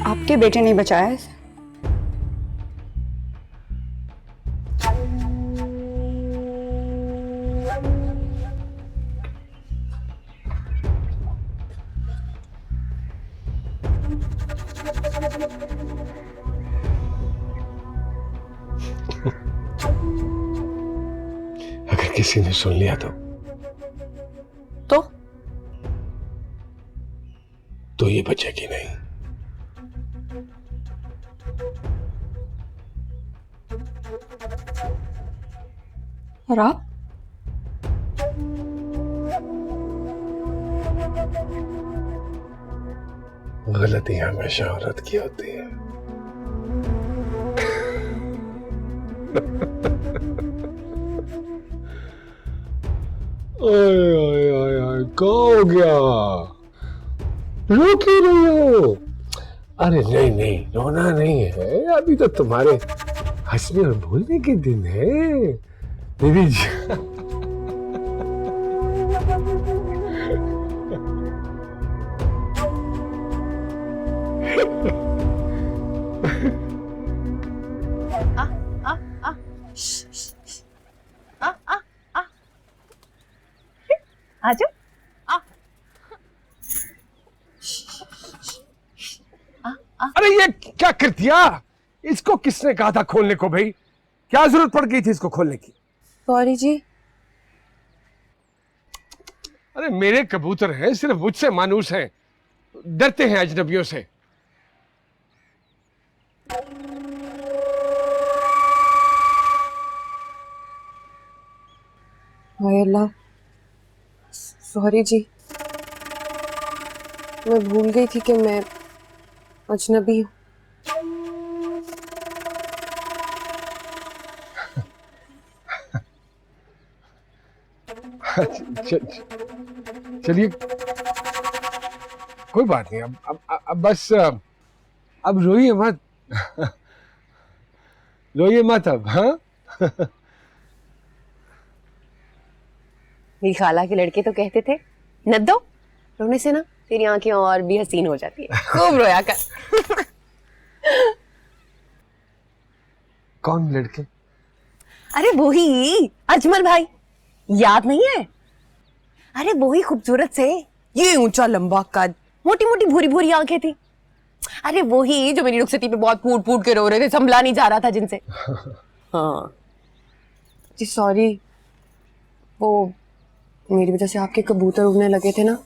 आपके बेटे ने बचाया इसे। अगर किसी ने सुन लिया तो ये बचेगी नहीं। और आप? गलती हमेशा औरत की होती है। ओए ओए ओए ओए, कहाँ हो गया? रो क्यों रही हो? अरे नहीं नहीं, रोना नहीं है, अभी तो तुम्हारे हंसने और बोलने के दिन है दीदी जी। आजो। अरे ये क्या कर दिया? इसको किसने कहा था खोलने को भाई? क्या जरूरत पड़ गई थी इसको खोलने की? सॉरी जी। अरे मेरे कबूतर हैं, सिर्फ मुझसे मानूस हैं, डरते हैं अजनबियों से। हाय अल्लाह, सॉरी जी, मैं भूल गई थी कि मैं अजनबी हूँ। चलिए कोई बात नहीं, अब बस अब रोइए मत। रोइए मत अब। हाँ मेरी खाला के लड़के तो कहते थे नद्दो, रोने से ना तेरी आंखें और भी हसीन हो जाती है। खूब रोया कर। कौन लड़के? अरे वो ही अजमल भाई, याद नहीं है? अरे वो ही खूबसूरत से, ये ऊंचा लंबा कद, मोटी मोटी भूरी भूरी आंखें थी। अरे वो ही जो मेरी रुखसती पे बहुत फूट फूट के रो रहे थे, संभला नहीं जा रहा था जिनसे। हाँ जी सॉरी, वो मेरी वजह से आपके कबूतर उड़ने लगे थे ना।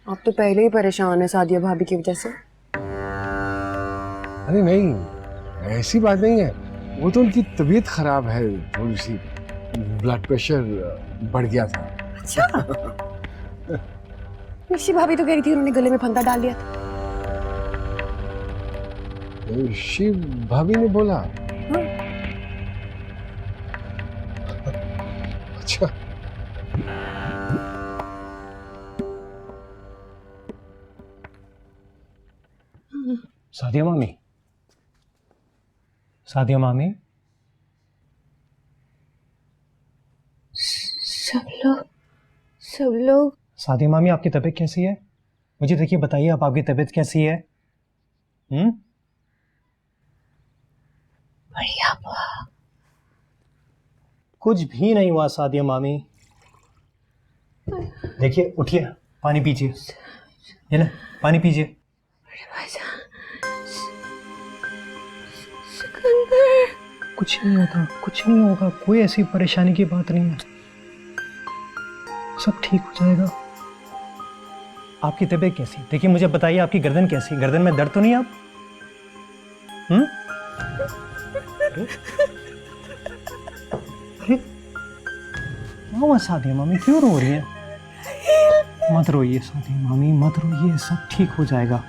आप तो पहले ही परेशान है सादिया भाभी की वजह से। अरे नहीं, ऐसी बात नहीं है, वो तो उनकी तबीयत खराब है, थोड़ी सी ब्लड प्रेशर बढ़ गया था। अच्छा। निशी भाभी तो कह रही थी उन्होंने गले में फंदा डाल लिया था। शिव भाभी ने बोला? हाँ। अच्छा। सादिया मामी, सादिया मामी, सब लोग। सादिया मामी, आपकी तबीयत कैसी है? मुझे देखिए बताइए, आप आपकी तबीयत कैसी है? बढ़िया। कुछ भी नहीं हुआ सादिया मामी। देखिए उठिए, पानी पीजिए, ये ना पानी पीजिए। कुछ नहीं होता, कुछ नहीं होगा, कोई ऐसी परेशानी की बात नहीं है, सब ठीक हो जाएगा। आपकी तबीयत कैसी? देखिए मुझे बताइए, आपकी गर्दन कैसी? गर्दन में दर्द तो नहीं आप? अरे मामा, सादिया मामी क्यों रो रही है? मत रोइए सादिया मामी, मत रोइए, सब ठीक हो जाएगा।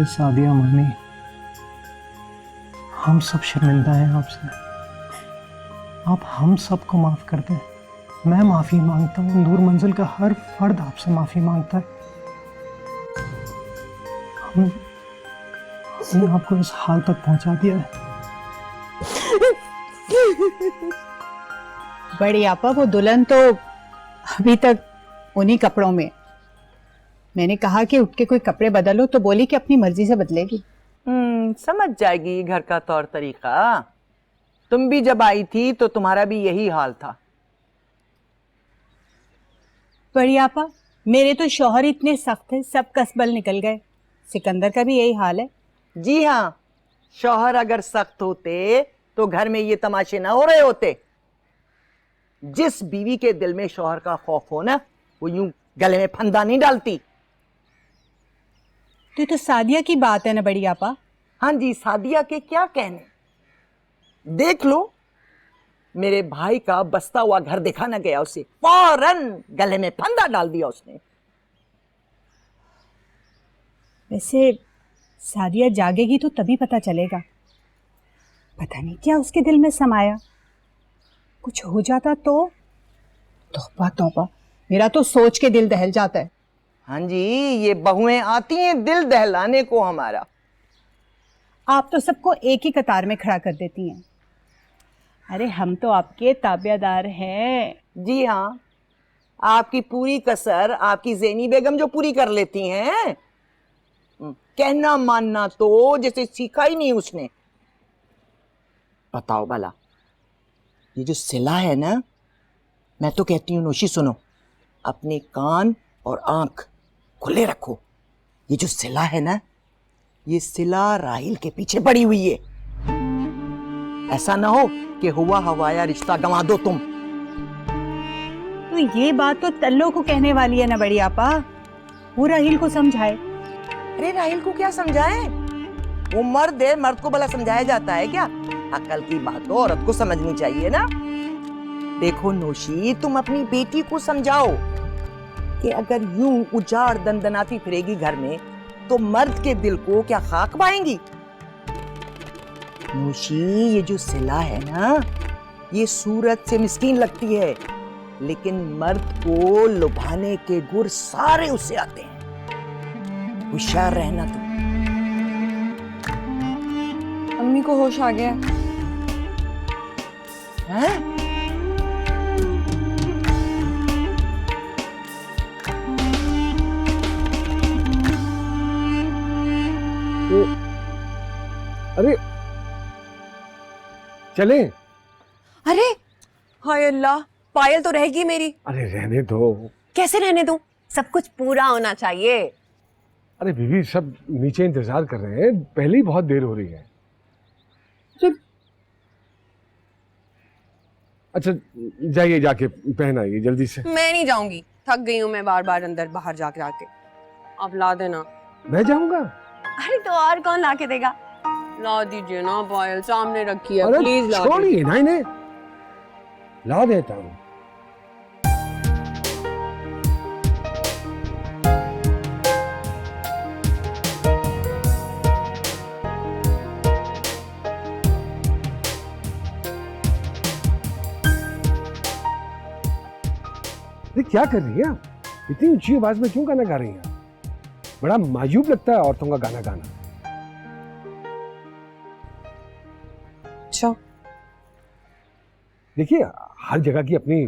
सादिया मामी, हम सब शर्मिंदा हैं आपसे, आप हम सबको माफ कर दें। मैं माफी मांगता हूँ, नूर मंजिल का हर फर्द आपसे माफी मांगता है। हमने आपको इस हाल तक पहुंचा दिया है। बड़ी आपा वो दुल्हन तो अभी तक उन्हीं कपड़ों में। मैंने कहा कि उठ के कोई कपड़े बदलो तो बोली कि अपनी मर्जी से बदलेगी। समझ जाएगी घर का तौर तरीका। तुम भी जब आई थी तो तुम्हारा भी यही हाल था। बड़ी आपा मेरे तो शौहर इतने सख्त है, सब कसबल निकल गए। सिकंदर का भी यही हाल है। जी हाँ, शौहर अगर सख्त होते तो घर में ये तमाशे ना हो रहे होते। जिस बीवी के दिल में शौहर का खौफ हो ना, वो यूं गले में फंदा नहीं डालती। तो ये तो सादिया की बात है ना बड़ी आपा। हाँ जी, सादिया के क्या कहने। देख लो, मेरे भाई का बसता हुआ घर देखा ना गया, उसे फौरन गले में फंदा डाल दिया उसने। वैसे सादिया जागेगी तो तभी पता चलेगा। पता नहीं क्या उसके दिल में समाया। कुछ हो जाता तो तौबा तौबा, मेरा तो सोच के दिल दहल जाता है। हाँ जी, ये बहुएं आती हैं दिल दहलाने को हमारा। आप तो सबको एक ही कतार में खड़ा कर देती हैं। अरे हम तो आपके ताबेदार हैं। जी हाँ, आपकी पूरी कसर आपकी ज़ैनी बेगम जो पूरी कर लेती हैं। कहना मानना तो जैसे सीखा ही नहीं उसने। बताओ भला, ये जो सिला है ना, मैं तो कहती हूँ नौशी सुनो, अपने कान और आंख खुले रखो। ये जो सिला है ना, ये सिला राहिल के पीछे पड़ी हुई है। ऐसा ना हो कि हुआ हवाया रिश्ता गंवा दो तुम। तो ये बात तो तल्लो को कहने वाली है ना बड़ी आपा। वो राहिल को समझाए। अरे राहिल को क्या समझाए? वो मर्द है, मर्द को भला समझाया जाता है क्या? अकल की बात तो औरत को समझनी चाहिए ना। देखो नौशी, तुम अपनी बेटी को समझाओ कि अगर यूं उजाड़ दंदनाती फिरेगी घर में तो मर्द के दिल को क्या खाक पाएंगी? नौशी, ये जो सिला है ना, ये सूरत से मिस्कीन लगती है, लेकिन मर्द को लुभाने के गुर सारे उससे आते हैं। होशियार रहना तुम। अम्मी को होश आ गया हैं? अरे चले। अरे हाय अल्लाह, पायल तो रहेगी मेरी। अरे रहने दो। कैसे रहने दूं? सब कुछ पूरा होना चाहिए। अरे बीवी, सब नीचे इंतजार कर रहे हैं, पहले ही बहुत देर हो रही है। अच्छा जाइए, जाके पहन आइए जल्दी से। मैं नहीं जाऊंगी, थक गई हूँ मैं बार बार अंदर बाहर जाके आके। आप ला देना। मैं जाऊंगा? अरे तो और कौन ला के देगा? ला दीजिए ना पायल, सामने रखी है, अरे प्लीज ला छोड़िए ना इन्हें, ला देता हूँ। क्या कर रही है आप? इतनी ऊंची आवाज में क्यों गाना गा रही हैं? बड़ा मायूब लगता है औरतों का गाना गाना। अच्छा, देखिए, हर जगह की अपनी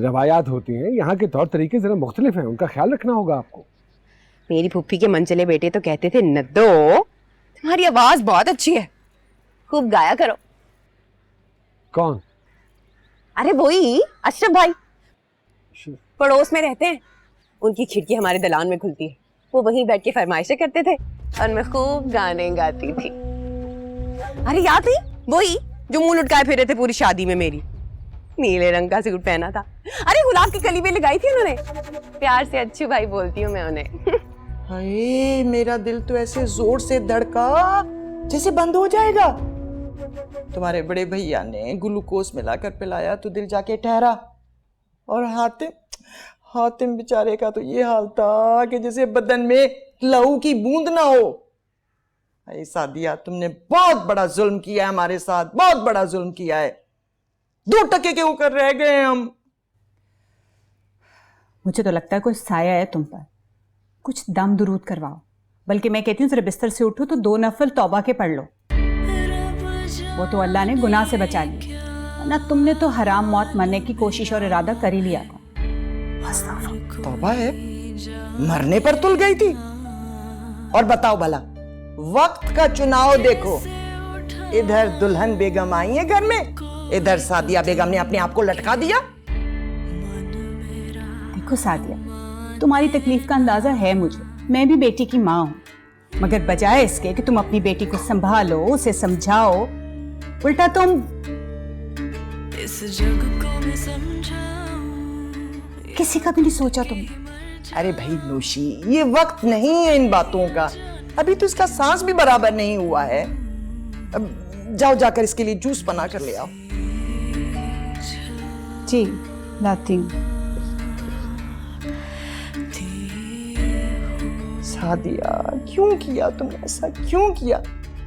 रवायात होती हैं, यहाँ के तौर तरीके जरा मुख्तलिफ हैं, उनका ख्याल रखना होगा आपको। मेरी फूफी के मनचले बेटे तो कहते थे, नद्दो तुम्हारी आवाज बहुत अच्छी है, खूब गाया करो। कौन? अरे वही अशरफ भाई, पड़ोस में रहते हैं। उनकी खिड़की हमारे दलान में खुलती है, वो वहीं बैठ के फरमाइशें करते थे और मैं खूब गाने गाती थी। अरे याद नहीं, वही जो मुंह लुटकाए फिर रहे थे पूरी शादी में मेरी। नीले रंग का सूट पहना था। अरे गुलाब की कली पे लगाई थी उन्होंने। प्यार से अच्छू भाई बोलती हूँ मैं उन्हें। हाय, मेरा दिल तो ऐसे जोर से धड़का जैसे बंद हो जाएगा। तुम्हारे बड़े भैया ने ग्लूकोज मिलाकर पिलाया तो दिल जाके ठहरा। और हातिम बेचारे का तो ये हाल था कि जैसे बदन में लहू की बूंद ना हो। अरे सादिया, तुमने बहुत बड़ा जुल्म किया है हमारे साथ, बहुत बड़ा जुल्म किया है। 2 टके के ऊपर रह गए हम। मुझे तो लगता है कोई साया है तुम पर। कुछ दम दुरूद करवाओ, बल्कि मैं कहती हूँ जरा बिस्तर से उठो तो 2 नफल तौबा के पढ़ लो। वो तो अल्लाह ने गुनाह से बचा लिया। ना तुमने तो हराम मौत मरने की कोशिश और इरादा कर ही लिया था। तौबा है, मरने पर तुल गई थी। और बताओ भला, वक्त का चुनाव देखो, इधर दुल्हन बेगम आई है घर में, इधर सादिया बेगम ने अपने आप को लटका दिया। देखो सादिया, तुम्हारी तकलीफ का अंदाजा है मुझे, मैं भी बेटी की माँ हूँ, मगर बजाय इसके कि तुम अपनी बेटी को संभालो, उसे समझाओ, उल्टा तुम किसी का भी नहीं सोचा तुमने। अरे भाई नूशी, ये वक्त नहीं है इन बातों का, अभी तो इसका सांस भी बराबर नहीं हुआ है। अब जाओ जाकर इसके लिए जूस बना कर ले आओ। जी लाती हूँ। सादिया, क्यों किया तुमने ऐसा, क्यों किया?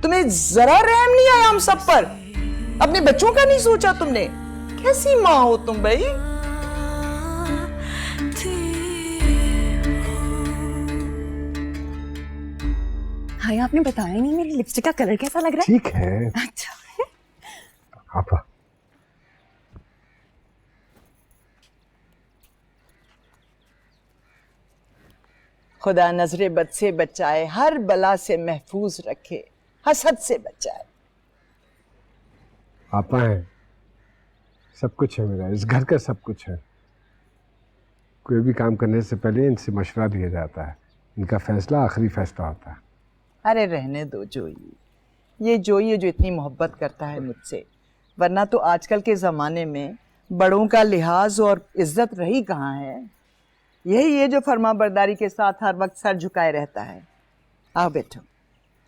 तुम्हें जरा रहम नहीं आया हम सब पर? अपने बच्चों का नहीं सोचा तुमने? कैसी माँ हो तुम भाई? भाई आपने बताया नहीं मेरी लिपस्टिक का कलर कैसा लग रहा है? ठीक है। अच्छा। आप खुदा नजरे बद से बचाए, हर बला से महफूज रखे, हसद से बचाए। आपा हैं, सब कुछ है मेरा, इस घर का सब कुछ है। कोई भी काम करने से पहले इनसे मशवरा दिया जाता है, इनका फैसला आखिरी फैसला होता है। अरे रहने दो जोई, ये जोई है जो इतनी मोहब्बत करता है मुझसे, वरना तो आजकल के ज़माने में बड़ों का लिहाज और इज्जत रही कहाँ है। यही है जो फर्मा बरदारी के साथ हर वक्त सर झुकाए रहता है। आओ बैठो।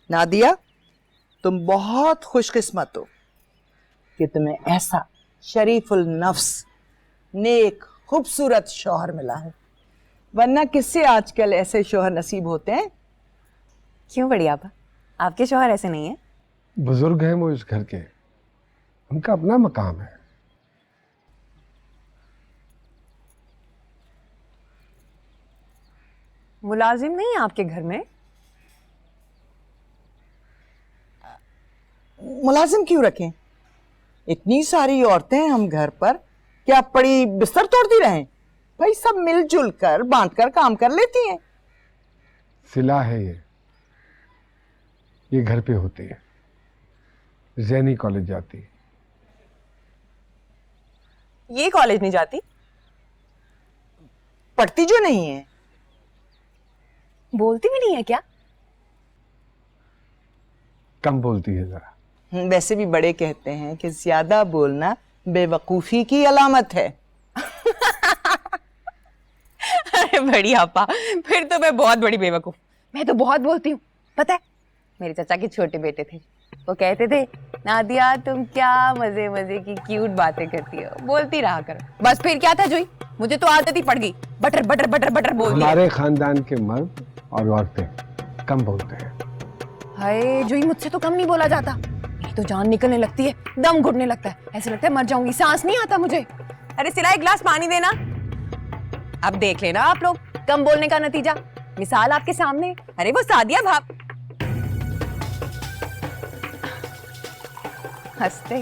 नादिया, तुम बहुत खुशकिस्मत हो कि तुम्हें ऐसा शरीफुल नफ्स, नेक, खूबसूरत शौहर मिला है, वरना किससे आजकल ऐसे शौहर नसीब होते हैं। क्यों बढ़िया आपा, आपके शौहर ऐसे नहीं है? बुजुर्ग हैं वो इस घर के, उनका अपना मकाम है। मुलाजिम नहीं है आपके घर में? मुलाजिम क्यों रखें? इतनी सारी औरतें हैं हम घर पर, क्या पड़ी बिस्तर तोड़ती रहें? भाई सब मिलजुल कर बांट कर काम कर लेती हैं। सिला है ये घर पे होती है, जैनी कॉलेज जाती है। ये कॉलेज नहीं जाती? पढ़ती जो नहीं है। बोलती भी नहीं है क्या? कम बोलती है जरा। वैसे भी बड़े कहते हैं कि ज्यादा बोलना बेवकूफी की अलामत है। अरे बड़ी आपा, फिर तो मैं बहुत बड़ी बेवकूफ। मैं तो बहुत बोलती हूँ, पता है? मेरे चाचा के छोटे बेटे थे, वो कहते थे, नादिया तुम क्या मजे मजे की क्यूट बातें करती हो, बोलती रहा करो। बस फिर क्या था जोई, मुझे तो आदत ही पड़ गई बटर बटर बटर बटर बोलती। हमारे खानदान के मर्द और औरतें कम बोलते हैं। हाय जोई, मुझसे तो कम नहीं बोला जाता। मेरी तो जान निकलने लगती है, दम घुटने लगता है, ऐसे लगता है मर जाऊंगी, सांस नहीं आता मुझे। अरे सिला, एक गिलास पानी देना। अब देख लेना आप लोग कम बोलने का नतीजा, मिसाल आपके सामने। अरे वो सादिया भाप, हंसते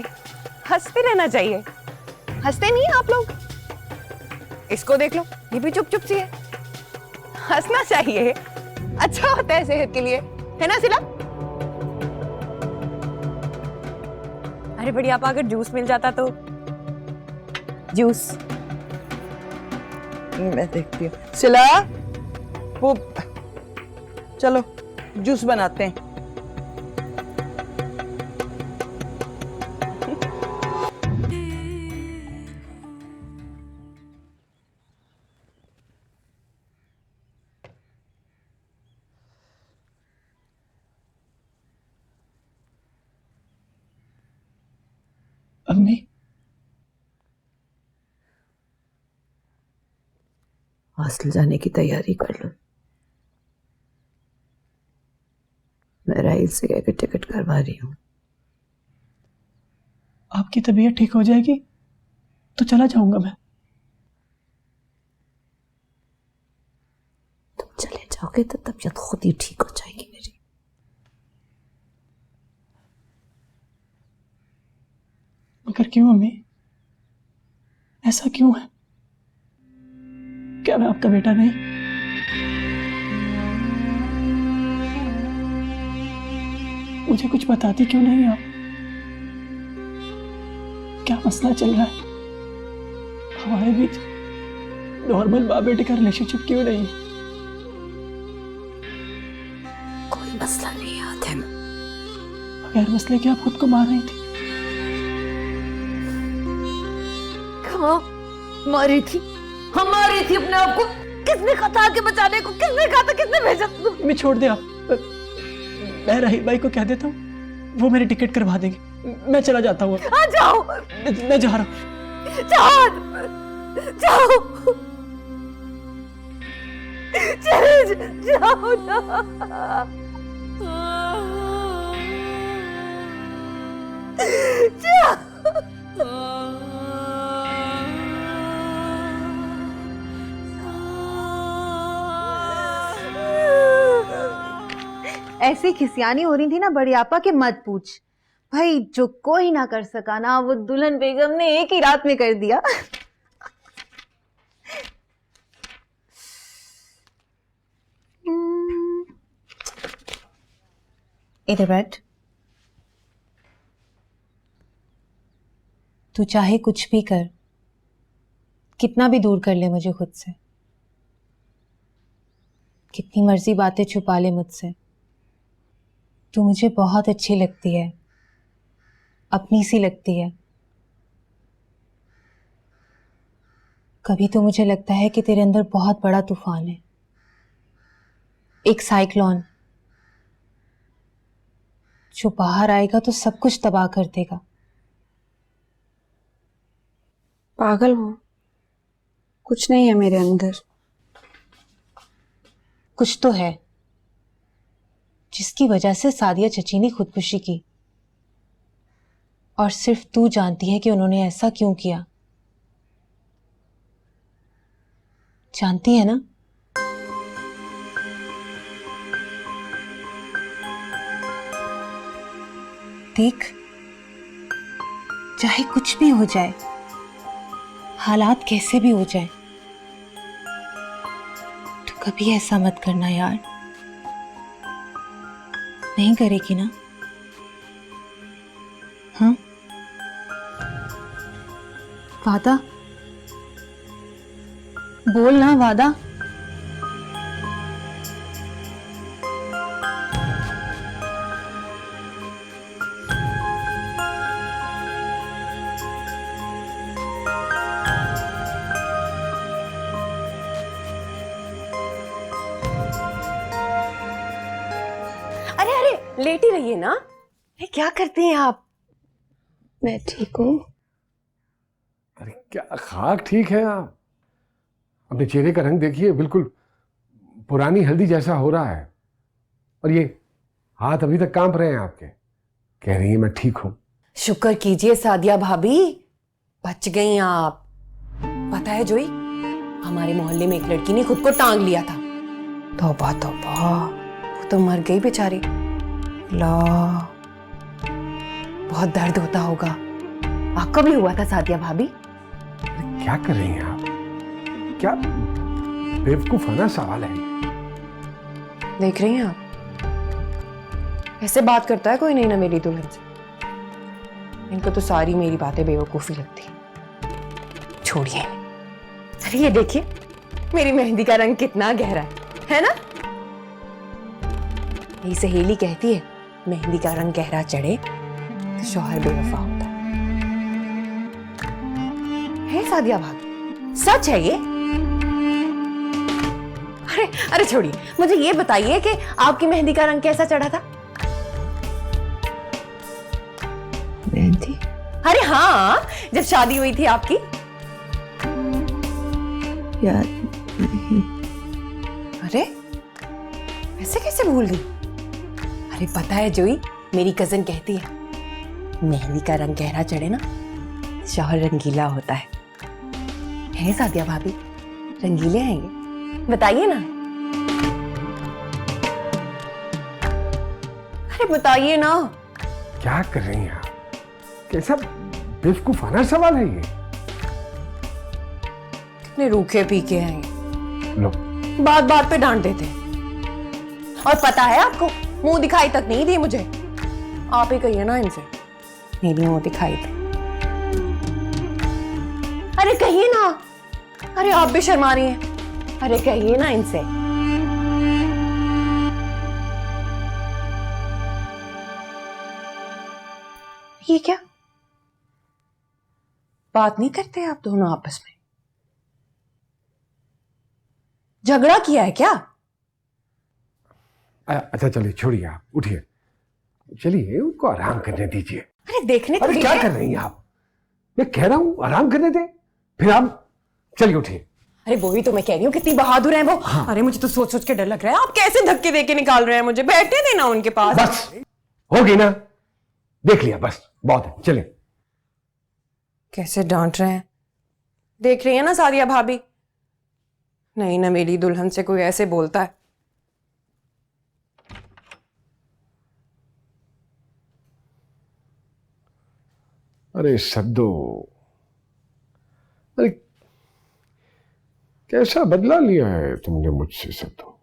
हंसते रहना चाहिए, हंसते नहीं आप लोग। इसको देख लो, ये भी चुप चुप सी है। हंसना चाहिए, अच्छा होता है सेहत के लिए, है ना सिला? अरे बढ़िया आपा, अगर जूस मिल जाता तो। जूस मैं देखती हूँ। सिला, वो चलो जूस बनाते हैं। अम्मी, हॉस्टल जाने की तैयारी कर लो। मैं राइल से कहकर टिकट करवा रही हूँ। आपकी तबीयत ठीक हो जाएगी तो चला जाऊंगा मैं। तुम चले जाओगे तो तबीयत खुद ही ठीक हो जाएगी मेरी। मगर क्यों अम्मी? ऐसा क्यों है? क्या मैं आपका बेटा नहीं? मुझे कुछ बताती क्यों नहीं आप? क्या मसला चल रहा है हमारे बीच? नॉर्मल बाप बेटे का रिलेशनशिप क्यों नहीं है? कोई मसला नहीं है आतिम। बगैर मसले के आप खुद को मार रही थी। कहाँ मारी थी? हम मारी थी अपने आप को। किसने कहा था आके बचाने को? किसने कहा था? किसने भेजा तुम? मैं छोड़ दे आप। मैं राहिल भाई को कह देता हूँ, वो मेरी टिकट करवा देंगे। मैं चला जाता हूँ। आ जाओ। मैं जा रहा हूँ। जाओ चले जाओ ना। ऐसी खिसियानी हो रही थी ना बड़ी आपा के मत पूछ भाई। जो कोई ना कर सका ना वो दुल्हन बेगम ने एक ही रात में कर दिया। इधर बैठ। तू चाहे कुछ भी कर, कितना भी दूर कर ले मुझे खुद से, कितनी मर्जी बातें छुपा ले मुझसे, तू मुझे बहुत अच्छी लगती है, अपनी सी लगती है। कभी तो मुझे लगता है कि तेरे अंदर बहुत बड़ा तूफान है, एक साइक्लोन जो बाहर आएगा तो सब कुछ तबाह कर देगा। पागल हो, कुछ नहीं है मेरे अंदर। कुछ तो है, जिसकी वजह से सादिया चची ने खुदकुशी की, और सिर्फ तू जानती है कि उन्होंने ऐसा क्यों किया। जानती है ना? देख, चाहे कुछ भी हो जाए, हालात कैसे भी हो जाए, तो कभी ऐसा मत करना यार। नहीं करेगी ना? हाँ, वादा बोल ना, वादा। अरे अरे, लेट ही रहिए ना। ये क्या करते हैं आप? मैं ठीक हूँ। अरे क्या खाक ठीक है आप? अपने चेहरे का रंग देखिए, बिल्कुल पुरानी हल्दी जैसा हो रहा है। और ये हाथ अभी तक कांप रहे हैं आपके। कह रही है मैं ठीक हूं। शुक्र कीजिए सादिया भाभी, बच गई आप। पता है जोई, हमारे मोहल्ले में एक लड़की ने खुद को टांग लिया था। तौबा तौबा, वो तो मर गई बेचारी। ला, बहुत दर्द होता होगा। आपका भी हुआ था सादिया भाभी? क्या कर रही हैं आप? क्या बेवकूफाना सवाल है ये। देख रही हैं आप, ऐसे बात करता है कोई नहीं ना मेरी दुल्हन से। इनको तो सारी मेरी बातें बेवकूफी लगती है। छोड़िए। अरे ये देखिए, मेरी मेहंदी का रंग कितना गहरा है ना? मेरी सहेली कहती है, मेहंदी का रंग गहरा चढ़े तो शौहर बेवफा होता है सादिया भाभी, सच है ये। अरे अरे छोड़िए, मुझे ये बताइए कि आपकी मेहंदी का रंग कैसा चढ़ा था? मेहंदी? अरे हाँ, जब शादी हुई थी आपकी। याद नहीं। अरे ऐसे कैसे भूल गई? अरे पता है जोई, मेरी कजन कहती है, मेहंदी का रंग गहरा चढ़े ना, शौहर रंगीला होता है सादिया भाभी? रंगीले हैं ये, बताइए ना। अरे बताइए ना। क्या कर रही हैं आप? कैसा बेवकूफाना सवाल है ये? इतने रूखे पीके हैं, लो बात बात पे डांट देते हैं। और पता है आपको, मुंह दिखाई तक नहीं दी मुझे। आप ही कहिए ना इनसे, मेरी मुंह दिखाई थी। अरे कहिए ना, अरे आप भी शर्मा रही हैं। अरे कहिए ना इनसे। ये क्या बात नहीं करते आप दोनों आपस में? झगड़ा किया है क्या? अच्छा चलिए, छोड़िए, आप उठिए, चलिए उनको आराम करने दीजिए। अरे देखने अरे क्या कर रही हैं आप? मैं कह रहा हूं आराम करने दे, फिर आप चलिए उठिए। अरे वही तो मैं कह रही हूँ, कितनी बहादुर है वो। हाँ। अरे मुझे तो सोच सोच के डर लग रहा है, आप कैसे धक्के देके निकाल रहे हैं मुझे। बैठने देना उनके पास। बस होगी ना, देख लिया, बस बहुत है, चले। कैसे डांट रहे हैं, देख रही है ना सादिया भाभी। नहीं ना, मेरी दुल्हन से कोई ऐसे बोलता है। अरे सद्दो, अरे कैसा बदला लिया है तुमने मुझसे सद्दो।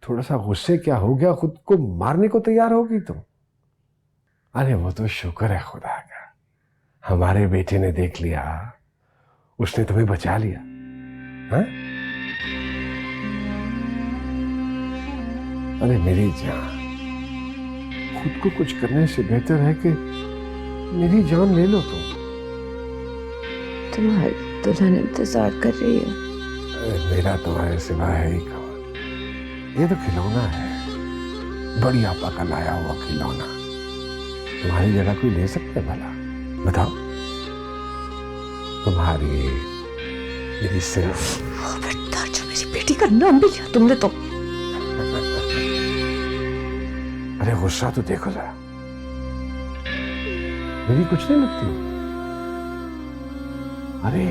थोड़ा सा गुस्से क्या हो गया, खुद को मारने को तैयार होगी तुम। अरे वो तो शुक्र है खुदा का, हमारे बेटे ने देख लिया, उसने तुम्हें बचा लिया। हाँ? अरे मेरी जान, खुद को कुछ करने से बेहतर है कि मेरी जान ले लो तुम। तुम्हारी दुल्हन इंतजार कर रही है। अरे मेरा तुम्हारे सिवा है ही कौन? ये तो खिलौना है, बड़ी आपा का लाया हुआ खिलौना। तुम्हारी जगह कोई ले सकता है भला? बताओ। तुम्हारी मेरी सिर्फ वो बेटा जो मेरी बेटी का नाम भी लिया तुमने तो। अरे गुस्सा तो देखो जरा, मेरी कुछ नहीं लगती। अरे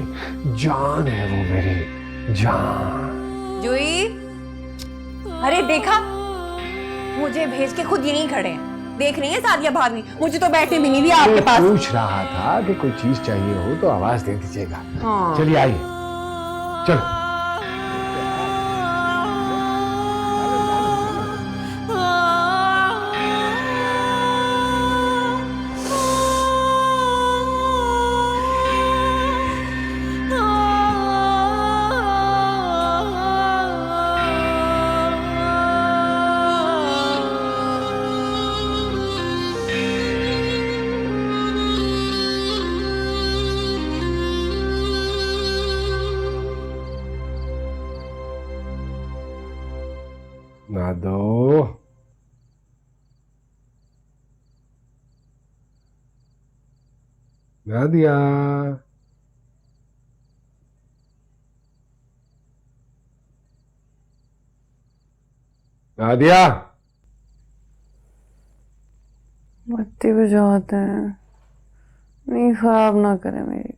जान है वो, मेरी जान। जुई, अरे देखा, मुझे भेज के खुद यहीं खड़े हैं। देख रही है सादिया भाभी, मुझे तो बैठने भी नहीं दिया आपके पास। पूछ रहा था कि कोई चीज चाहिए हो तो आवाज दे दीजिएगा। हाँ। चलिए आइए, चलो। नादो, नादिया, नादिया। बत्ती बुझाते हैं, नींद खराब ना करे मेरी।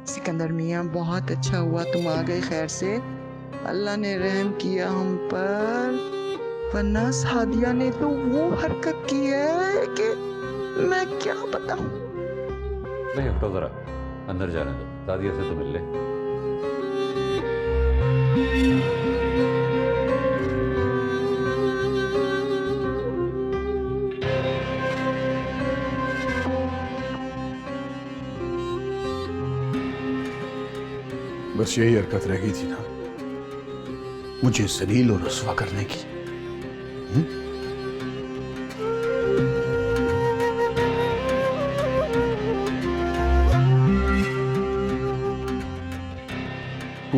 सिकंदर मियाँ, बहुत अच्छा हुआ तुम आ गए खैर से। अल्लाह ने रहम किया हम पर, वरना सादिया ने तो वो हरकत की है कि मैं क्या बताऊं। नहीं हटो जरा, अंदर जाने दो, सादिया से तो मिल ले। बस यही हरकत रह गई थी ना, मुझे जलील और रुस्वा करने की।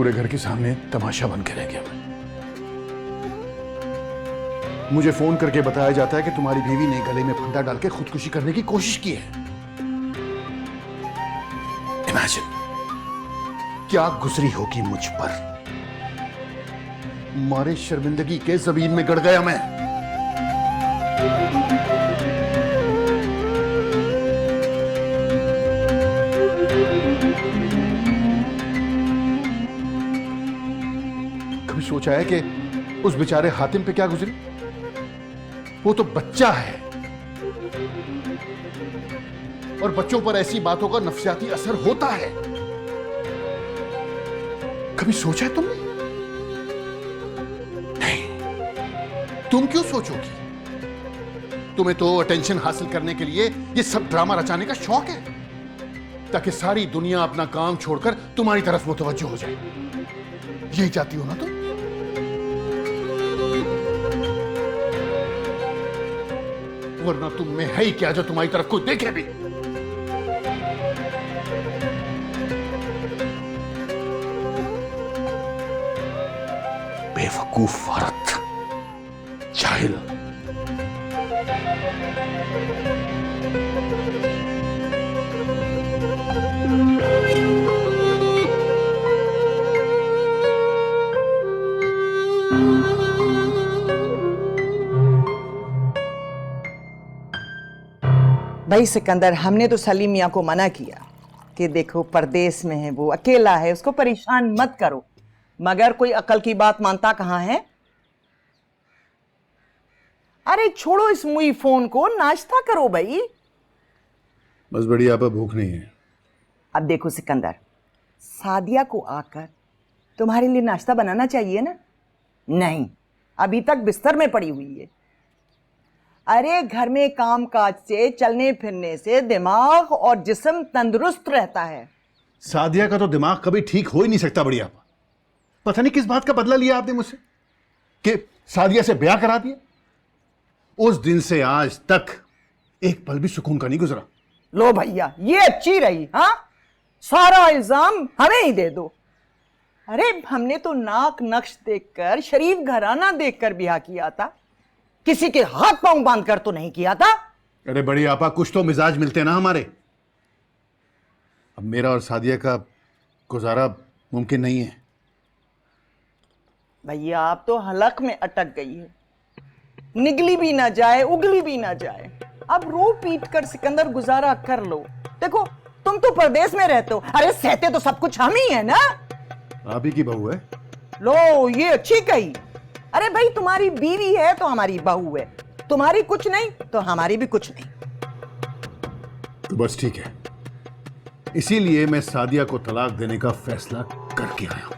पूरे घर के सामने तमाशा बन के रह गया मैं। मुझे फोन करके बताया जाता है कि तुम्हारी बीवी ने गले में फंदा डाल के खुदकुशी करने की कोशिश की है। इमेजिन क्या गुजरी होगी मुझ पर। मारे शर्मिंदगी के जमीन में गड़ गया मैं। कभी सोचा है कि उस बेचारे हातिम पे क्या गुजरी? वो तो बच्चा है और बच्चों पर ऐसी बातों का नफसियाती असर होता है। कभी सोचा है तुमने? नहीं। तुम क्यों सोचोगी? तुम्हें तो अटेंशन हासिल करने के लिए ये सब ड्रामा रचाने का शौक है, ताकि सारी दुनिया अपना काम छोड़कर तुम्हारी तरफ मुतवज्जो हो जाए। यही चाहती हो ना तुम? वरना तुम में है ही क्या जो तुम्हारी तरफ कोई देखे भी? बेवकूफ औरत, जाहिल। भाई सिकंदर, हमने तो सलीम मियां को मना किया कि देखो परदेश में है, वो अकेला है, उसको परेशान मत करो, मगर कोई अकल की बात मानता कहां है। अरे छोड़ो इस मुई फोन को, नाश्ता करो भाई। बस बढ़िया, आप भूख नहीं है। अब देखो सिकंदर, सादिया को आकर तुम्हारे लिए नाश्ता बनाना चाहिए ना। नहीं, अभी तक बिस्तर में पड़ी हुई है। अरे घर में काम काज से, चलने फिरने से दिमाग और जिस्म तंदुरुस्त रहता है। सादिया का तो दिमाग कभी ठीक हो ही नहीं सकता। बढ़िया, पता नहीं किस बात का बदला लिया आपने मुझसे कि सादिया से ब्याह करा दिया। उस दिन से आज तक एक पल भी सुकून का नहीं गुजरा। लो भैया, ये अच्छी रही। हाँ, सारा इल्जाम हमें ही दे दो। अरे हमने तो नाक नक्श देखकर, शरीफ घराना देखकर ब्याह किया था, किसी के हाथ पांव बांधकर तो नहीं किया था। अरे बड़ी आपा, कुछ तो मिजाज मिलते ना हमारे। अब मेरा और सादिया का गुजारा मुमकिन नहीं है। भैया आप तो हलक में अटक गई है, निगली भी ना जाए, उगली भी ना जाए। अब रो पीट कर सिकंदर गुजारा कर लो। देखो तुम तो परदेश में रहते हो, अरे सहते तो सब कुछ हम ही है ना। आप ही की बहू है। लो ये अच्छी कही। अरे भाई तुम्हारी बीवी है तो हमारी बहू है, तुम्हारी कुछ नहीं तो हमारी भी कुछ नहीं। तो बस ठीक है, इसीलिए मैं सादिया को तलाक देने का फैसला करके आया हूं।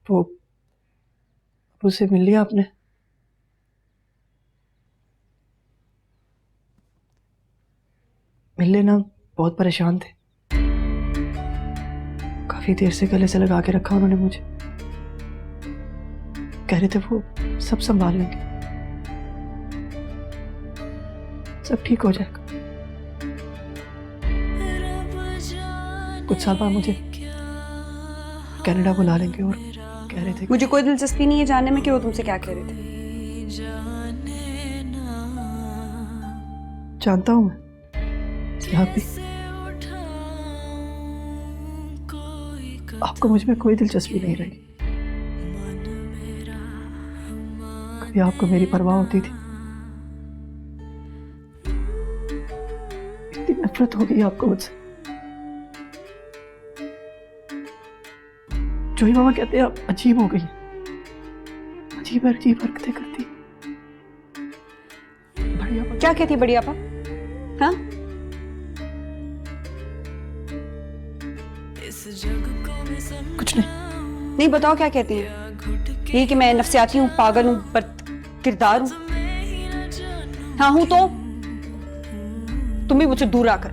वो उसे मिल लिया आपने? मिलने ना बहुत परेशान थे, काफी देर से गले से लगा के रखा उन्होंने मुझे। कह रहे थे वो सब संभाल लेंगे, सब ठीक हो जाएगा। कुछ साल बाद मुझे कनाडा बुला लेंगे और कह रहे थे मुझे कोई दिलचस्पी नहीं है जानने में कि वो तुमसे क्या कह रहे थे। जानता हूं मैं, आप भी। आपको मुझ में कोई दिलचस्पी नहीं रही। कभी आपको मेरी परवाह होती थी? इतनी नफरत हो गई आपको मुझसे। जो ही मामा कहते हैं आप अजीब हो गई, अजीब अजीब हरकतें करती। बढ़िया क्या कहती बढ़िया पा? हाँ, कुछ नहीं। नहीं बताओ क्या कहती है? ये कि मैं नफसियाती हूँ, पागल हूँ, बद किरदार हूँ। हाँ हूँ तो तुम भी मुझसे दूर आकर।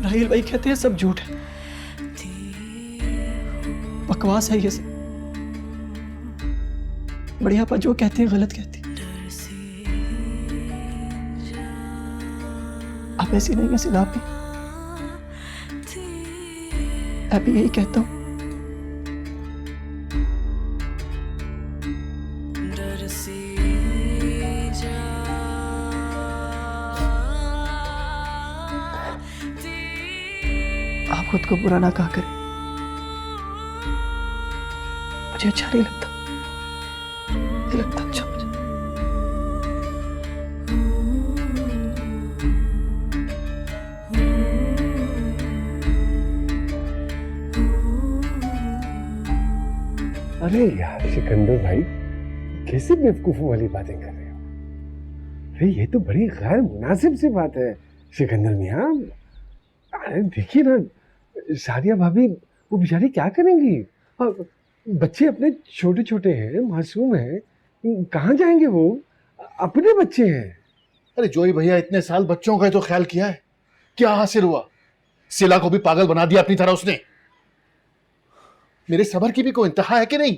राहिल भाई कहते हैं सब झूठ है, बकवास है ये सब। बड़ी आपा जो कहती है गलत कहती है। आप ऐसी नहीं है सिला भी, मैं भी यही कहता हूं। आप खुद को बुरा ना कहा करें, मुझे अच्छा नहीं लगता, नहीं लगता अच्छा मुझे। अरे यार सिकंदर भाई, कैसी बेवकूफों वाली बातें कर रहे हो? अरे ये तो बड़ी गैर मुनासिब सी बात है सिकंदर मियाँ। अरे देखिए ना, सादिया भाभी वो बेचारी क्या करेंगी? और बच्चे अपने छोटे छोटे हैं, मासूम हैं, कहाँ जाएंगे वो? अपने बच्चे हैं। अरे जोई भैया, इतने साल बच्चों का तो ख्याल किया है, क्या हासिल हुआ? सिला को भी पागल बना दिया अपनी तरह उसने। मेरे सब्र की भी कोई इंतहा है कि नहीं?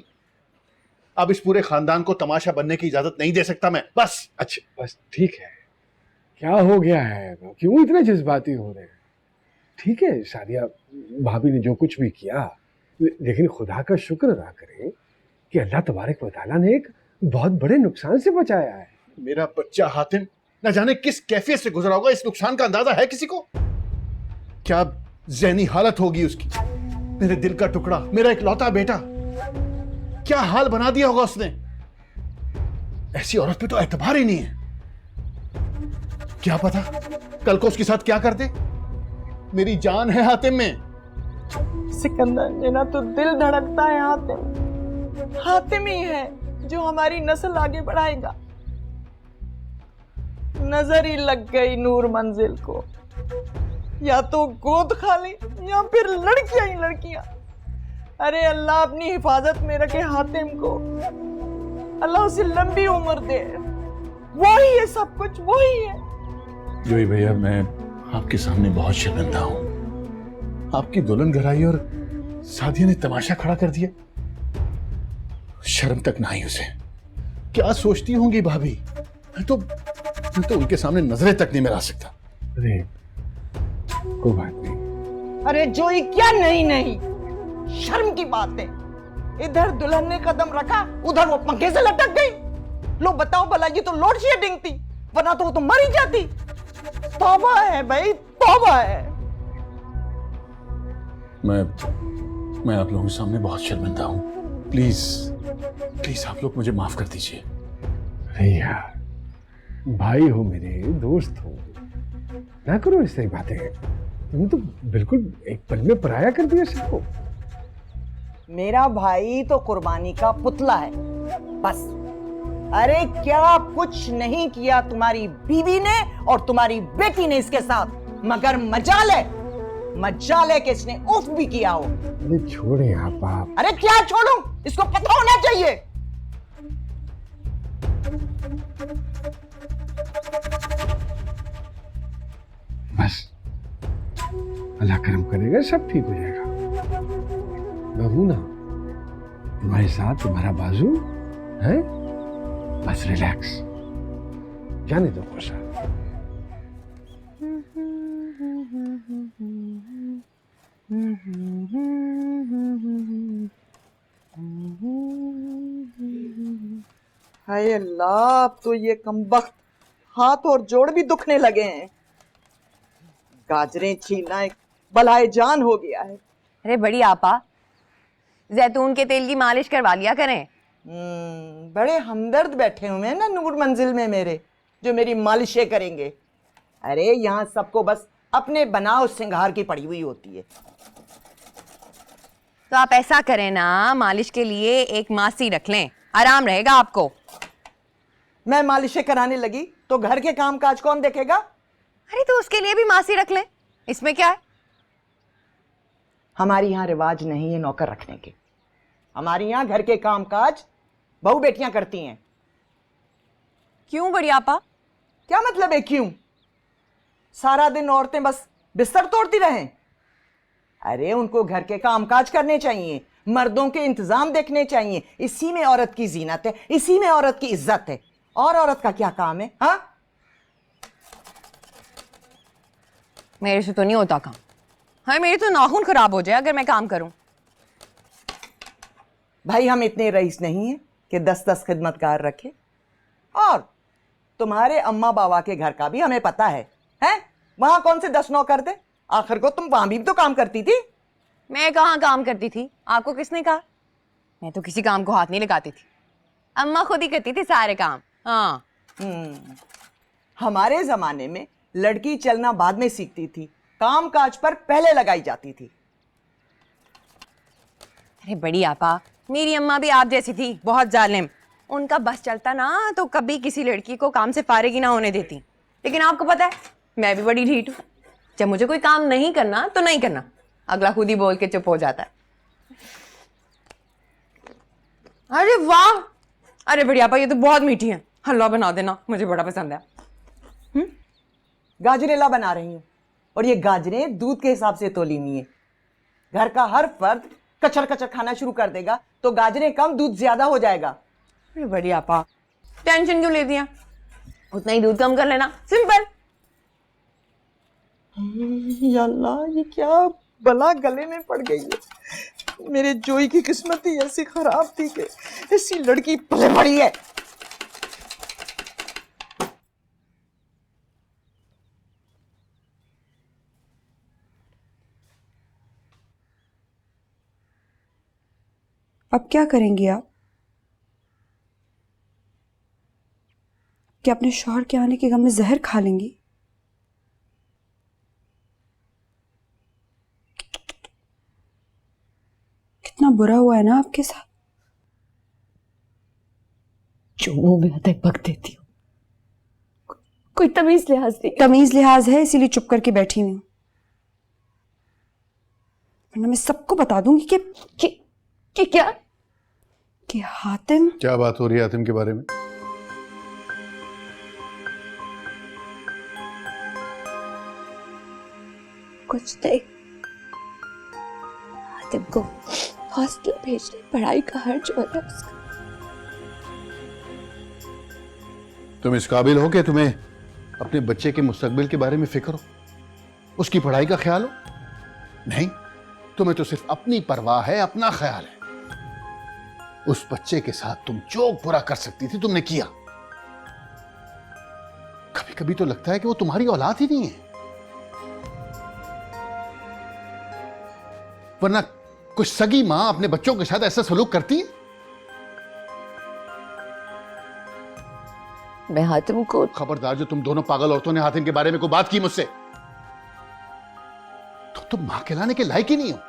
अब इस पूरे खानदान को तमाशा बनने की इजाजत नहीं दे सकता मैं, बस। अच्छा बस ठीक है, क्या हो गया है? क्यों इतने जज्बाती हो रहे हैं? ठीक है, सादिया भाभी ने जो कुछ भी किया, लेकिन खुदा का शुक्र अदा करें कि अल्लाह तबारक व तआला ने एक बहुत बड़े नुकसान से बचाया है। मेरा बच्चा हातिम न जाने किस कैफियत से गुजरा होगा, इस नुकसान का अंदाजा है किसी को? क्या ज़हनी हालत होगी उसकी? मेरे दिल का टुकड़ा, मेरा इकलौता बेटा, क्या हाल बना दिया होगा उसने। ऐसी औरत पे तो एतबार ही नहीं है। क्या पता कल को उसके साथ क्या कर दे। मेरी जान है हातिम में। सिकंदर, मेरा तो दिल धड़कता है हातिम। हातिम ही है जो हमारी नस्ल आगे बढ़ाएगा। नजर ही लग गई नूर मंजिल को, या तो गोद खा ले या फिर लड़कियां ही लड़कियां। अरे अल्लाह अपनी हिफाजत में रखे हातिम को, अल्लाह उसे लंबी उम्र दे। वो ही है सब कुछ, वो ही है। जोई भैया, मैं आपके सामने बहुत शर्मिंदा हूं। आपकी दुल्हन घर आई और सादिया ने तमाशा खड़ा कर दिया। शर्म तक ना आई उसे। क्या सोचती होंगी भाभी? मैं तो उनके सामने नजरें तक नहीं मिला सकता। अरे कोई बात नहीं। अरे जोई, क्या नहीं नहीं, शर्म की बात है। इधर दुल्हन ने कदम रखा, उधर वो पंखे से लटक गई। लो बताओ भला, ये तो लोड शेडिंग थी, वरना तो वो तो मर ही जाती। तौबा है भाई, तौबा है। मैं आप लोगों के सामने बहुत शर्मिंदा हूं। प्लीज प्लीज आप लोग मुझे माफ कर दीजिए। अरे यार, भाई हो मेरे, दोस्त हो, ना करो इस तरह बातें। तुमने तो बिल्कुल एक पल में पराया कर दिया सबको। मेरा भाई तो कुर्बानी का पुतला है, बस। अरे क्या कुछ नहीं किया तुम्हारी बीवी ने और तुम्हारी बेटी ने इसके साथ, मगर मजाल है कि इसने उफ भी किया हो। अरे छोड़े आप। अरे क्या छोड़ूं, इसको पता होना चाहिए। बस अल्लाह करम करेगा, सब ठीक हो जाएगा। मैं हूं ना तुम्हारे साथ, तुम्हारा बाजू है। बस रिलैक्स, जाने दो खुशा। हाय अल्लाह, अब तो ये कमबख्त हाथ और जोड़ भी दुखने लगे हैं। गाजरें छीलना एक बलाए जान हो गया है। अरे बड़ी आपा, जैतून के तेल की मालिश करवा लिया करें। बड़े हमदर्द बैठे हुए हैं ना नूर मंजिल में मेरे, जो मेरी मालिशें करेंगे। अरे यहाँ सबको बस अपने बनाओ सिंगार की पड़ी हुई होती है। तो आप ऐसा करें ना, मालिश के लिए एक मासी रख लें, आराम रहेगा आपको। मैं मालिशें कराने लगी तो घर के काम काज कौन देखेगा? अरे तो उसके लिए भी मासी रख लें, इसमें क्या है? हमारे यहाँ रिवाज नहीं है नौकर रखने के। हमारे यहाँ घर के काम काज बहू बेटियां करती हैं। क्यों बड़ी आपा? क्या मतलब है क्यों? सारा दिन औरतें बस बिस्तर तोड़ती रहें? अरे उनको घर के कामकाज करने चाहिए, मर्दों के इंतजाम देखने चाहिए। इसी में औरत की जीनत है, इसी में औरत की इज्जत है। और औरत का क्या काम है? हाँ, मेरे से तो नहीं होता काम। हाँ, मेरे तो नाखून खराब हो जाए अगर मैं काम करूं। भाई हम इतने रईस नहीं हैं कि 10-10 खिदमतगार रखे। और तुम्हारे अम्मा बाबा के घर का भी हमें पता है, हैं? वहां कौन से 10 नौकर थे? आखिर को तुम वहां भी तो काम करती थी। मैं कहाँ काम करती थी? आपको किसने कहा? मैं तो किसी काम को हाथ नहीं लगाती थी, अम्मा खुद ही करती थी सारे काम। हाँ। हमारे जमाने में लड़की चलना बाद में सीखती थी, काम काज पर पहले लगाई जाती थी। अरे बड़ी आपा, मेरी अम्मा भी आप जैसी थी, बहुत जालिम। उनका बस चलता ना तो कभी किसी लड़की को काम से फारिग ही ना होने देती। लेकिन आपको पता है मैं भी बड़ी ढीठ हूँ, जब मुझे कोई काम नहीं करना तो नहीं करना, अगला खुद ही बोल के चुप हो जाता है। अरे वाह, अरे बड़ी आपा ये तो बहुत मीठी है, हलवा बना देना, मुझे बड़ा पसंद है। गाजरेला बना रही हूँ, और ये गाजरें दूध के हिसाब से तोली हुई है। घर का हर फर्द कचर कचर खाना शुरू कर देगा तो गाजरें कम, दूध ज्यादा हो जाएगा। अरे बड़ी आपा, टेंशन क्यों लेती हैं? उतना ही दूध कम कर लेना, सिंपल। या अल्लाह, ये क्या बला गले में पड़ गई है। मेरे जोई की किस्मत ही ऐसी खराब थी कि ऐसी लड़की पले पड़ी है। अब क्या करेंगी आप? क्या अपने शौहर के आने के गम में जहर खा लेंगी? कितना बुरा हुआ है ना आपके साथ। जो मुंह में आता है पक देती हूँ, कोई तमीज लिहाज नहीं। तमीज लिहाज है इसीलिए चुप करके बैठी हुई हूं, वरना मैं सबको बता दूंगी कि क्या? कि हातिम। क्या बात हो रही है हातिम के बारे में? कुछ नहीं, हातिम को हॉस्टल भेजने पढ़ाई का खर्च हो रहा है उसका। तुम इस काबिल हो कि तुम्हें अपने बच्चे के मुस्तकबिल के बारे में फिक्र हो, उसकी पढ़ाई का ख्याल हो? नहीं, तुम्हें तो सिर्फ अपनी परवाह है, अपना ख्याल है। उस बच्चे के साथ तुम जो बुरा कर सकती थी तुमने किया। कभी कभी तो लगता है कि वो तुम्हारी औलाद ही नहीं है, वरना कुछ सगी मां अपने बच्चों के साथ ऐसा सलूक करती है? मैं हातिम को। खबरदार, जो तुम दोनों पागल औरतों ने हातिम के बारे में कोई बात की मुझसे, तो तुम मां कहलाने के लायक ही नहीं हो।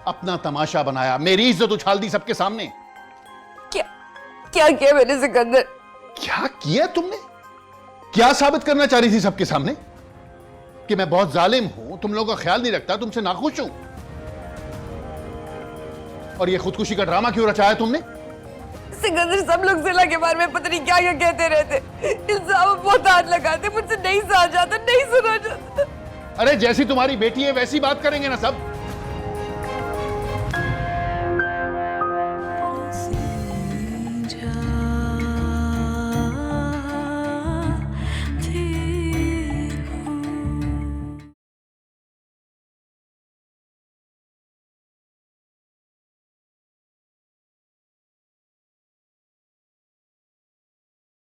अपना तमाशा बनाया, मेरी इज्जत उछाल दी सबके सामने। क्या किया मैंने सिकंदर? क्या किया तुमने? क्या साबित करना चाह रही थी सबके सामने? कि मैं बहुत जालिम हूं, तुम लोगों का ख्याल नहीं रखता, तुमसे नाखुश हूं। और ये खुदकुशी का ड्रामा क्यों रचाया तुमने? सिकंदर, सब लोग जिला के बारे में पता नहीं क्या क्या कहते रहते, इल्जाम बहुत हाथ लगाते, मुझसे नहीं सहा जाता, नहीं सुना जाता। अरे जैसी तुम्हारी बेटी है वैसी बात करेंगे ना सब। जा